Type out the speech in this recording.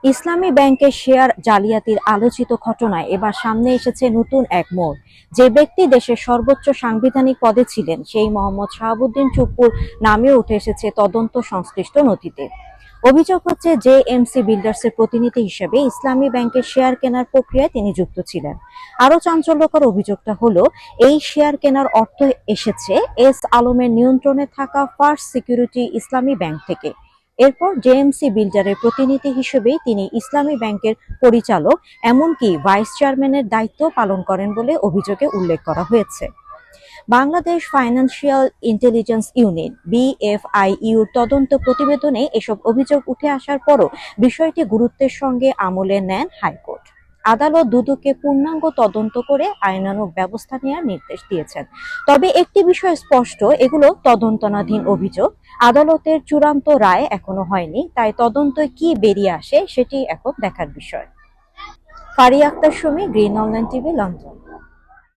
ইসলামী ব্যাংকের শেয়ার জালিয়াতির আলোচিত ঘটনায় এবার সামনে এসেছে নতুন এক মোড়। যে ব্যক্তি দেশের সর্বোচ্চ সাংবিধানিক পদে ছিলেন সেই মোহাম্মদ শাহাবুদ্দিন চুপ্পুর নামেও উঠে এসেছে তদন্ত সংশ্লিষ্ট নথিতে। অভিযোগ হচ্ছে জেএমসি বিল্ডার্সের প্রতিনিধি হিসেবে ইসলামী ব্যাংকের শেয়ার কেনার প্রক্রিয়ায় তিনি যুক্ত ছিলেন। আরো চাঞ্চল্যকর অভিযোগটা হলো, এই শেয়ার কেনার অর্থ এসেছে এস আলমের নিয়ন্ত্রণে থাকা ফার্স্ট সিকিউরিটি ইসলামী ব্যাংক থেকে। এরপর জেএমসি বিল্ডারের প্রতিনিধি হিসেবেই তিনি ইসলামী ব্যাংকের পরিচালক, এমনকি ভাইস চেয়ারম্যানের দায়িত্ব পালন করেন বলে অভিযোগে উল্লেখ করা হয়েছে। বাংলাদেশ ফাইন্যান্সিয়াল ইন্টেলিজেন্স ইউনিট বিএফআইইউর তদন্ত প্রতিবেদনে এসব অভিযোগ উঠে আসার পরও বিষয়টি গুরুত্বের সঙ্গে আমলে নেন হাইকোর্ট। আদালত দুদককে পূর্ণাঙ্গ তদন্ত করে আইনানুগ ব্যবস্থা নেওয়ার নির্দেশ দিয়েছেন। তবে একটি বিষয় স্পষ্ট, এগুলো তদন্তনাধীন অভিযোগ। আদালতের চূড়ান্ত রায় এখনো হয়নি, তাই তদন্তে কি বেরিয়ে আসে সেটি এখন দেখার বিষয়। Faria Akter Sumi, green online TV, London.